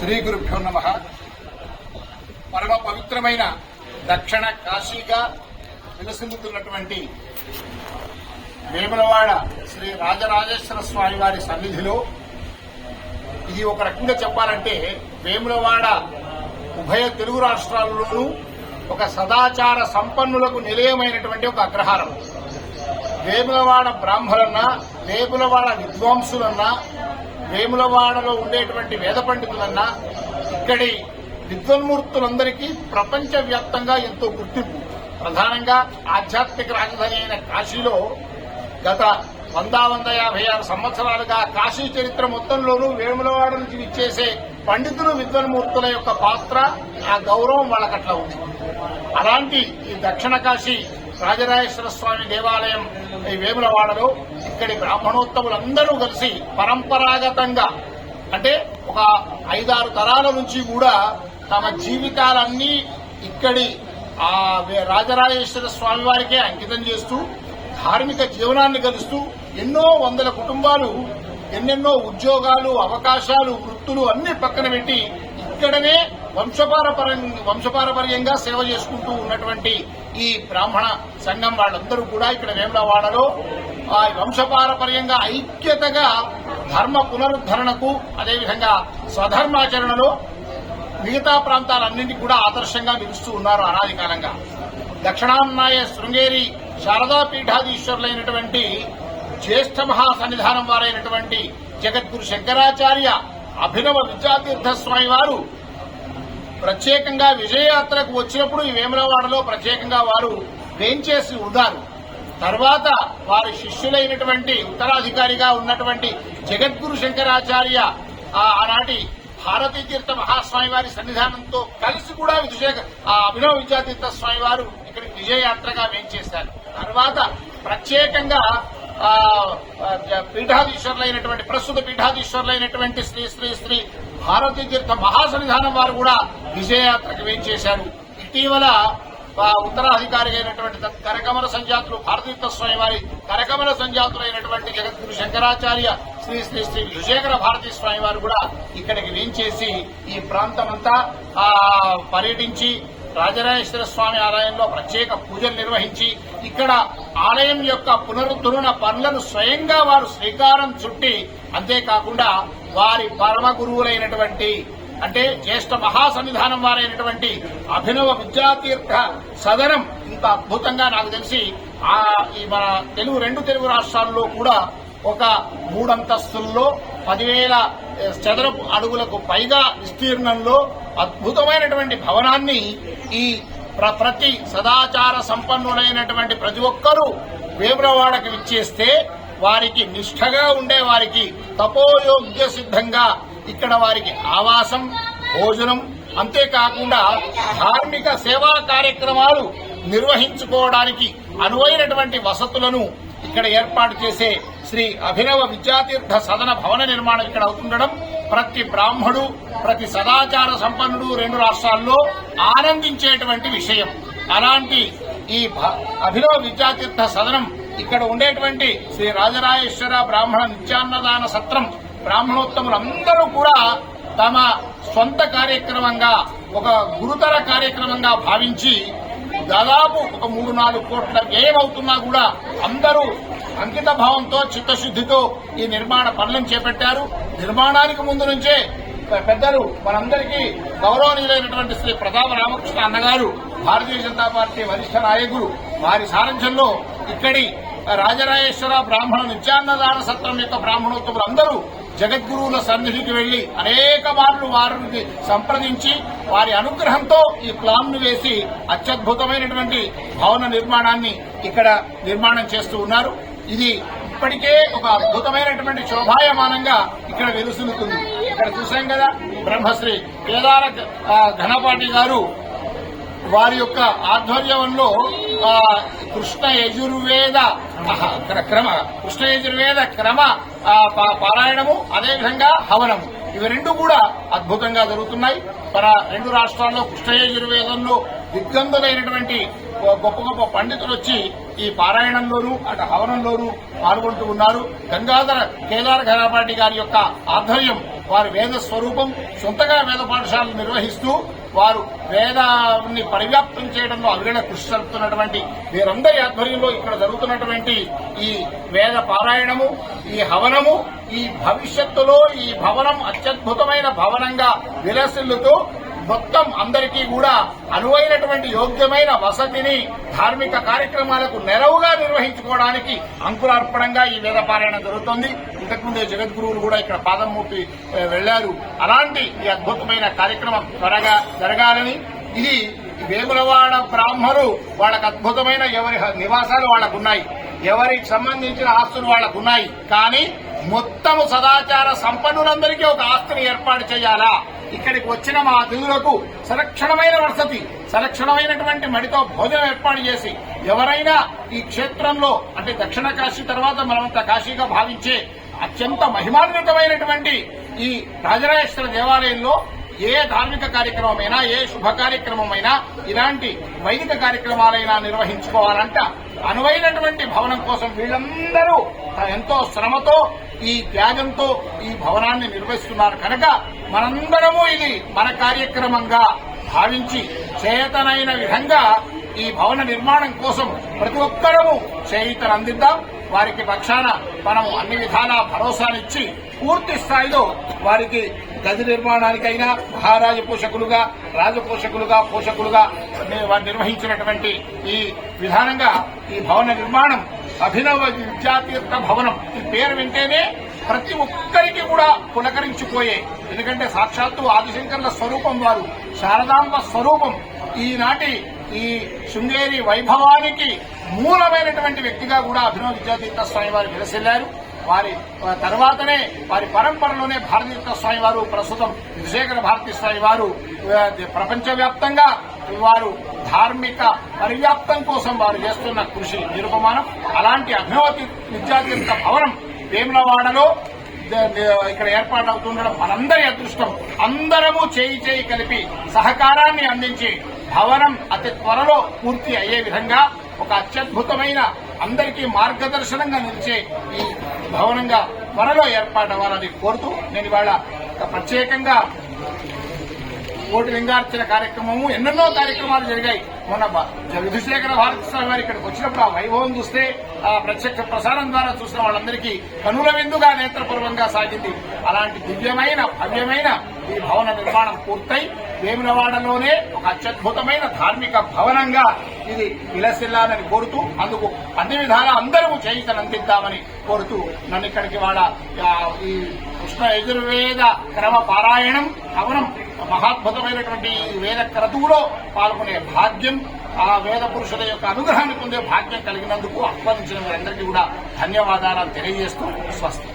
శ్రీ గురుభ్యో నమః. పరమ పవిత్రమైన దక్షిణ కాశీగా విలసిల్లుతున్నటువంటి వేములవాడ శ్రీ రాజరాజేశ్వర స్వామి వారి సన్నిధిలో ఇది ఒక రకంగా చెప్పాలంటే వేములవాడ ఉభయ తెలుగు రాష్ట్రాల్లోనూ ఒక సదాచార సంపన్నులకు నిలయమైనటువంటి ఒక అగ్రహారం. వేములవాడ బ్రాహ్మణులన్నా, వేములవాడ విద్వాంసులన్నా, వేములవాడలో ఉండేటువంటి వేద పండితులన్నా, ఇక్కడి విద్వన్మూర్తులందరికీ ప్రపంచవ్యాప్తంగా ఎంతో గుర్తింపు. ప్రధానంగా ఆధ్యాత్మిక రాజధాని అయిన కాశీలో గత 156 సంవత్సరాలుగా కాశీ చరిత్ర మొత్తంలోనూ వేములవాడ నుంచి విచ్చేసే పండితులు విద్వన్మూర్తుల యొక్క పాత్ర, ఆ గౌరవం వాళ్ళకట్లా ఉంది. అలాంటి ఈ దక్షిణ కాశీ రాజరాజేశ్వర స్వామి దేవాలయం ఈ వేములవాడలో ఇక్కడి బ్రాహ్మణోత్తములందరూ కలిసి పరంపరాగతంగా అంటే ఒక 5-6 తరాల నుంచి కూడా తమ జీవితాలన్నీ ఇక్కడి ఆ రాజరాజేశ్వర స్వామి వారికే అంకితం చేస్తూ ధార్మిక జీవనాన్ని గడుస్తూ ఎన్నో వందల కుటుంబాలు ఎన్నెన్నో ఉద్యోగాలు, అవకాశాలు, వృత్తులు అన్ని పక్కన పెట్టి ఇక్కడనే వంశపారపర్యంగా సేవ చేసుకుంటూ ఉన్నటువంటి ఈ బ్రాహ్మణ సంఘం వాళ్ళందరూ కూడా ఇక్కడ వేములవాడలో వంశపారపర్యంగా ఐక్యతగా ధర్మ పునరుద్ధరణకు, అదేవిధంగా స్వధర్మాచరణలో మిగతా ప్రాంతాలన్నింటినీ కూడా ఆదర్శంగా నిలుస్తూ ఉన్నారు అనాది కాలంగా. దక్షిణామ్నాయ శృంగేరి శారదా పీఠాధీశ్వరులైనటువంటి జ్యేష్ఠ మహాసన్నిధానం వారైనటువంటి జగద్గురు శంకరాచార్య అభినవ విద్యాతీర్థ స్వామి వారు ప్రత్యేకంగా విజయయాత్రకు వచ్చినప్పుడు ఈ వేములవాడలో ప్రత్యేకంగా వారు వేంచేసి ఉన్నారు. తర్వాత వారి శిష్యులైనటువంటి ఉత్తరాధికారిగా ఉన్నటువంటి జగద్గురు శంకరాచార్య ఆనాటి భారతీ తీర్థ మహాస్వామి వారి సన్నిధానంతో కలిసి కూడా అభినవ విద్యాతీర్థ స్వామి వారు ఇక్కడికి విజయయాత్రగా వేంచేశారు. తర్వాత ప్రత్యేకంగా పీఠాధీశ్వరులైనటువంటి ప్రస్తుత పీఠాధీశ్వరులైనటువంటి శ్రీ శ్రీ శ్రీ భారతీ తీర్థ మహాసన్నిధానం వారు కూడా విజయయాత్రకు వేంచేశారు. ఇటీవల ఉత్తరాధికారి అయినటువంటి కరకమల సంజాతులు భారతీర్థ స్వామి వారి కరకమల సంజాతులైనటువంటి జగద్గురు శంకరాచార్య శ్రీ శ్రీ శ్రీ విజయకర భారతీ స్వామి వారు కూడా ఇక్కడికి వేంచేసి ఈ ప్రాంతమంతా పర్యటించి రాజరాజేశ్వర స్వామి ఆలయంలో ప్రత్యేక పూజలు నిర్వహించి ఇక్కడ ఆలయం యొక్క పునరుద్ధరణ పనులను స్వయంగా వారు శ్రీకారం చుట్టి, అంతేకాకుండా వారి పరమ గురువులైనటువంటి అంటే జ్యేష్ఠ మహాసన్నిధానం వారైనటువంటి అభినవ విద్యాతీర్థ సదనం ఇంత అద్భుతంగా నాకు తెలిసి ఈ మన రెండు తెలుగు రాష్ట్రాల్లో కూడా ఒక 3 అంతస్తుల్లో 10,000 చదరపు అడుగులకు పైగా విస్తీర్ణంలో అద్భుతమైనటువంటి భవనాన్ని ఈ ప్రతి సదాచార సంపన్నులైనటువంటి ప్రతి ఒక్కరూ వేములవాడకి విచ్చేస్తే వారికి నిష్ఠగా ఉండే వారికి తపోయోగ్య సిద్ధంగా ఇక్కడ వారికి ఆవాసం, భోజనం, అంతేకాకుండా ధార్మిక సేవా కార్యక్రమాలు నిర్వహించుకోవడానికి అనువైనటువంటి వసతులను ఇక్కడ ఏర్పాటు చేసే శ్రీ అభినవ విద్యాతీర్థ సదన భవన నిర్మాణం ఇక్కడ అవుతుండడం ప్రతి బ్రాహ్మడు, ప్రతి సదాచార సంపన్నుడు 2 రాష్ట్రాల్లో ఆనందించేటువంటి విషయం. అలాంటి ఈ అభినవ విద్యాతీర్థ సదనం ఇక్కడ ఉండేటువంటి శ్రీ రాజరాజేశ్వర బ్రాహ్మణ నిత్యాన్నదాన సత్రం బ్రాహ్మణోత్తములందరూ కూడా తమ స్వంత కార్యక్రమంగా ఒక గురుతర కార్యక్రమంగా భావించి దాదాపు ఒక 3-4 కోట్ల వ్యయం అవుతున్నా కూడా అందరూ అంకిత భావంతో చిత్తశుద్దితో ఈ నిర్మాణ పనులను చేపట్టారు. నిర్మాణానికి ముందు నుంచే పెద్దలు మనందరికీ గౌరవనీయులైనటువంటి శ్రీ ప్రతాప రామకృష్ణ అన్నగారు భారతీయ జనతా పార్టీ వరిష్ఠ నాయకులు వారి సారథ్యంలో ఇక్కడి రాజరాజేశ్వర బ్రాహ్మణ నిత్యాన్నదాన సత్రం యొక్క బ్రాహ్మణోత్తములందరూ జగద్గురువుల సన్నిధికి వెళ్లి అనేక మార్లు వారిని సంప్రదించి వారి అనుగ్రహంతో ఈ ప్లాన్ను వేసి అత్యద్భుతమైనటువంటి భవన నిర్మాణాన్ని ఇక్కడ నిర్మాణం చేస్తూ ఉన్నారు. ఇది ఇప్పటికే ఒక అద్భుతమైనటువంటి శోభాయమానంగా ఇక్కడ వెలుసులుతుంది. ఇక్కడ చూశాం కదా, బ్రహ్మశ్రీ కేదార ఘనపాటి గారు వారి యొక్క ఆధ్వర్యంలో కృష్ణ యజుర్వేద క్రమ పారాయణము, అదేవిధంగా హవనము, ఇవి 2 కూడా అద్భుతంగా జరుగుతున్నాయి. మన 2 రాష్ట్రాల్లో కృష్ణ యజుర్వేదంలో దిగ్గంధులైనటువంటి గొప్ప గొప్ప పండితులు వచ్చి ఈ పారాయణంలోనూ అటు హవనంలోనూ పాల్గొంటూ ఉన్నారు. కేదార ఘనపాటి గారి యొక్క ఆధ్వర్యం వారు వేద స్వరూపం, సొంతగా వేద పాఠశాలలు నిర్వహిస్తూ వారు వేదాన్ని పరివ్యాప్తం చేయడంలో అవిరళ కృషి జరుపుతున్నటువంటి వీరందరి ఆధ్వర్యంలో ఇక్కడ జరుగుతున్నటువంటి ఈ వేద పారాయణము, ఈ హవనము, ఈ భవిష్యత్తులో ఈ భవనం అత్యద్భుతమైన భవనంగా విలసిల్లుతూ మొత్తం అందరికీ కూడా అనువైనటువంటి యోగ్యమైన వసతిని ధార్మిక కార్యక్రమాలకు నెరవుగా నిర్వహించుకోవడానికి అంకురార్పణంగా ఈ వేదపారాయణ జరుగుతోంది. ఇంతకుముందే జగద్గురువులు కూడా ఇక్కడ పాదం మోపి వెళ్లారు. అలాంటి ఈ అద్భుతమైన కార్యక్రమం త్వరగా జరగాలని, ఇది వేములవాడ బ్రాహ్మలు వాళ్ళకు అద్భుతమైన ఎవరి నివాసాలు వాళ్లకున్నాయి, ఎవరికి సంబంధించిన ఆస్తులు వాళ్లకున్నాయి. కానీ మొత్తము సదాచార సంపన్నులందరికీ ఒక ఆస్తిని ఏర్పాటు చేయాలా, ఇక్కడికి వచ్చిన మా అతిథులకు సంరక్షణమైన వసతి, సంరక్షణమైనటువంటి మడితో భోజనం ఏర్పాటు చేసి ఎవరైనా ఈ క్షేత్రంలో అంటే దక్షిణ కాశీ తర్వాత మనమంతా కాశీగా భావించే అత్యంత మహిమాన్వితమైనటువంటి ఈ రాజరాజేశ్వర దేవాలయంలో ఏ ధార్మిక కార్యక్రమమైనా, ఏ శుభ కార్యక్రమమైనా, ఇలాంటి వైదిక కార్యక్రమాలైనా నిర్వహించుకోవాలంట అనువైనటువంటి భవనం కోసం వీళ్ళందరూ ఎంతో శ్రమతో ఈ త్యాగంతో ఈ భవనాన్ని నిర్వహిస్తున్నారు కనుక మనందరము ఇది మన కార్యక్రమంగా భావించి చేతనైన విధంగా ఈ భవన నిర్మాణం కోసం ప్రతి ఒక్కరము చేయూతను అందిద్దాం. వారికి పక్షాన మనం అన్ని విధాలా భరోసానిచ్చి పూర్తి స్థాయిలో వారికి గది నిర్మాణానికైనా మహారాజ పోషకులుగా, రాజపోషకులుగా, పోషకులుగా వారు నిర్వహించినటువంటి ఈ విధానంగా ఈ భవన నిర్మాణం అభినవ విద్యాతీర్థ భవనం, ఈ పేరు వింటేనే ప్రతి ఒక్కరికి కూడా పులకరించిపోయే, ఎందుకంటే సాక్షాత్తు ఆదిశంకర్ల స్వరూపం వారు, శారదాంబ స్వరూపం. ఈనాటి ఈ శృంగేరి వైభవానికి మూలమైనటువంటి వ్యక్తిగా కూడా అభినవ విద్యాతీర్థ స్వామి వారు విలసిల్లారు. వారి తర్వాతనే వారి పరంపరలోనే భారతీర్థ స్వామి వారు, ప్రస్తుతం విధుశేఖర భారతీ స్వామి వారు ప్రపంచవ్యాప్తంగా వారు ధార్మిక పరివ్యాప్తం కోసం వారు చేస్తున్న కృషి నిరుపమానం. అలాంటి అభినవ విద్యాతీర్థ భవనం వేములవాడలో ఇక్కడ ఏర్పాటవుతుండడం మనందరి అదృష్టం. అందరము చేయి కలిపి సహకారాన్ని అందించి భవనం అతి త్వరలో పూర్తి అయ్యే విధంగా ఒక అత్యద్భుతమైన అందరికీ మార్గదర్శనంగా నిలిచే ఈ భవనంగా త్వరలో ఏర్పాటవ్వాలని కోరుతూ నేను ఇవాళ ప్రత్యేకంగా కోటి లింగార్చన కార్యక్రమము, ఎన్నెన్నో కార్యక్రమాలు జరిగాయి. మొన్న విధుశేఖర భారతీ స్వామి వారు ఇక్కడికి వచ్చినప్పుడు ఆ వైభవం చూస్తే, ఆ ప్రత్యక్ష ప్రసారం ద్వారా చూసిన వాళ్ళందరికీ కనుల విందుగా నేత్రపూర్వంగా సాగింది. అలాంటి దివ్యమైన భవ్యమైన ఈ భవన నిర్మాణం పూర్తయి వేములవాడలోనే ఒక అత్యద్భుతమైన ధార్మిక భవనంగా ఇది విలసిల్లాలని కోరుతూ, అందుకు అన్ని విధాలా అందరూ చేయూతను అందిద్దామని కోరుతూ నన్ను ఇక్కడికి వాళ్ళ ఈ కృష్ణ యజుర్వేద క్రమ పారాయణం భవనం మహాద్భుతమైనటువంటి వేద క్రతువులో పాల్గొనే భాగ్యం, ఆ వేద పురుషుల యొక్క అనుగ్రహాన్ని పొందే భాగ్యం కలిగినందుకు ఆహ్వానించిన వారందరికీ కూడా ధన్యవాదాలు తెలియజేస్తూ స్వస్తి.